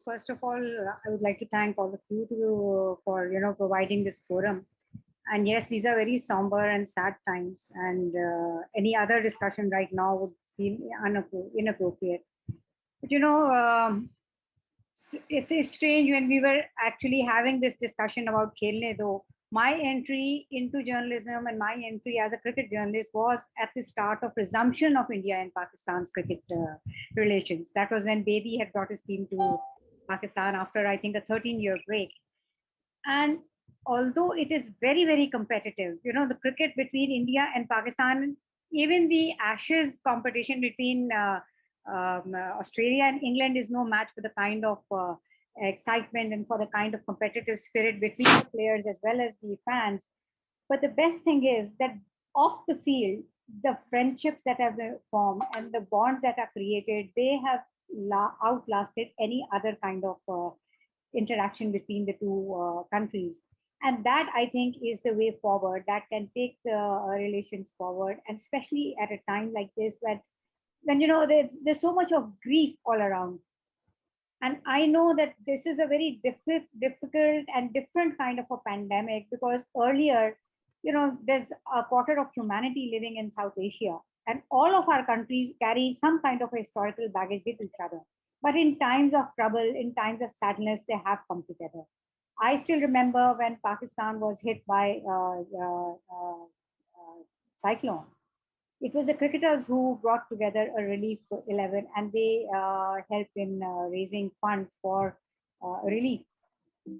first of all, I would like to thank all of you for providing this forum. And yes, these are very somber and sad times, and any other discussion right now would feel inappropriate. But it's strange when we were actually having this discussion about Khelne Do. My entry into journalism and my entry as a cricket journalist was at the start of resumption of India and Pakistan's cricket relations. That was when Bedi had brought his team to Pakistan after, I think, a 13-year break. And although it is very, very competitive, the cricket between India and Pakistan, even the Ashes competition between Australia and England is no match for the kind of excitement and for the kind of competitive spirit between the players as well as the fans. But the best thing is that off the field, the friendships that have been formed and the bonds that are created, they have outlasted any other kind of interaction between the two countries. And that, I think, is the way forward that can take the relations forward, and especially at a time like this when there's so much of grief all around. And I know that this is a very difficult and different kind of a pandemic, because earlier, there's a quarter of humanity living in South Asia, and all of our countries carry some kind of a historical baggage with each other. But in times of trouble, in times of sadness, they have come together. I still remember when Pakistan was hit by cyclone. It was the cricketers who brought together a relief 11, and they helped in raising funds for relief.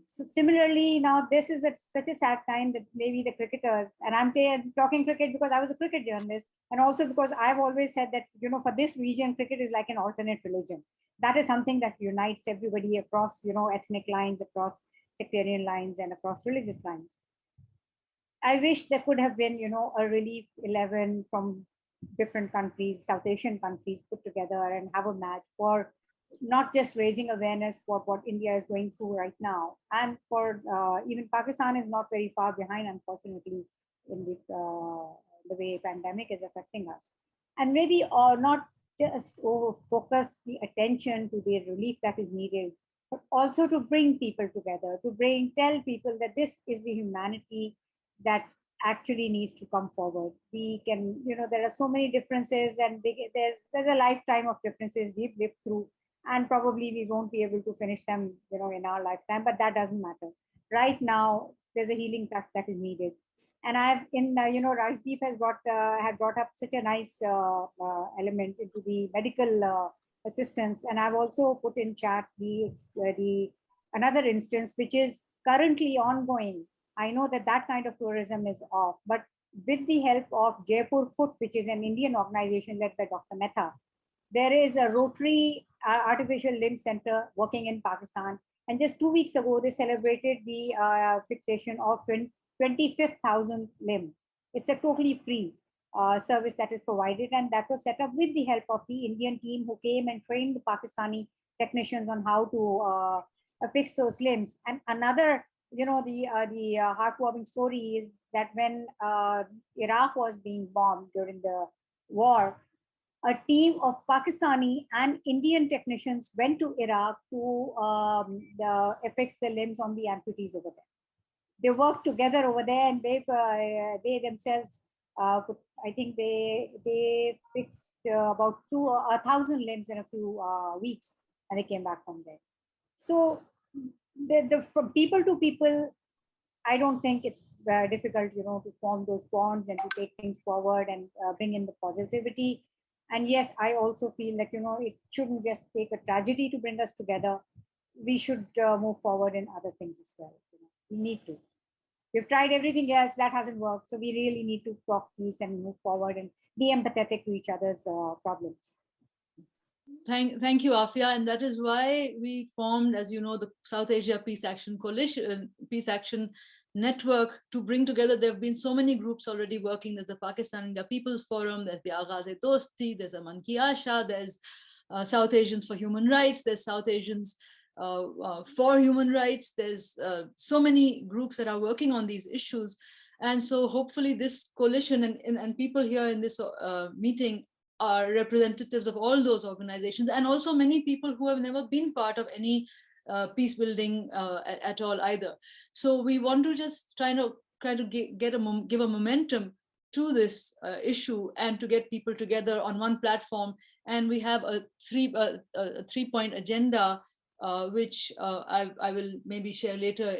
So similarly, now this is such a sad time that maybe the cricketers, and I'm talking cricket because I was a cricket journalist, and also because I've always said that, for this region, cricket is like an alternate religion. That is something that unites everybody across, ethnic lines, across sectarian lines, and across religious lines. I wish there could have been, a relief 11 from different countries, South Asian countries, put together and have a match for not just raising awareness for what India is going through right now, and for even Pakistan is not very far behind, unfortunately, in the way pandemic is affecting us. And maybe not just focus the attention to the relief that is needed, but also to bring people together, to tell people that this is the humanity that actually needs to come forward. We can, there are so many differences, and there's a lifetime of differences we've lived through, and probably we won't be able to finish them, in our lifetime, but that doesn't matter. Right now, there's a healing touch that is needed. And Rajdeep had brought up such a nice element into the medical assistance. And I've also put in chat the another instance, which is currently ongoing. I know that kind of tourism is off, but with the help of Jaipur Foot, which is an Indian organization led by Dr. Mehta, there is a Rotary Artificial Limb Center working in Pakistan. And just 2 weeks ago, they celebrated the fixation of 25,000 limb. It's a totally free service that is provided, and that was set up with the help of the Indian team who came and trained the Pakistani technicians on how to fix those limbs. And another, the heartwarming story is that when Iraq was being bombed during the war, a team of Pakistani and Indian technicians went to Iraq to fix the limbs on the amputees over there. They worked together over there, and they themselves, I think they fixed about 1,000 limbs in a few weeks, and they came back from there. So from people to people, I don't think it's difficult, to form those bonds and to take things forward and bring in the positivity. And yes, I also feel like, it shouldn't just take a tragedy to bring us together. We should move forward in other things as well. We need to. We've tried everything else, that hasn't worked. So we really need to talk peace and move forward and be empathetic to each other's problems. Thank you, Afia. And that is why we formed, as you know, the South Asia Peace Action Coalition, Peace Action Network, to bring together. There have been so many groups already working. There's the Pakistan India People's Forum, there's the Aghaaz-e-Dosti, there's Aman Ki Asha, there's South Asians for Human Rights, there's South Asians for Human Rights. There's so many groups that are working on these issues. And so hopefully this coalition and people here in this meeting are representatives of all those organizations, and also many people who have never been part of any peace building at all either. So we want to just try to give a momentum to this issue and to get people together on one platform. And we have a three-point agenda, which I will maybe share later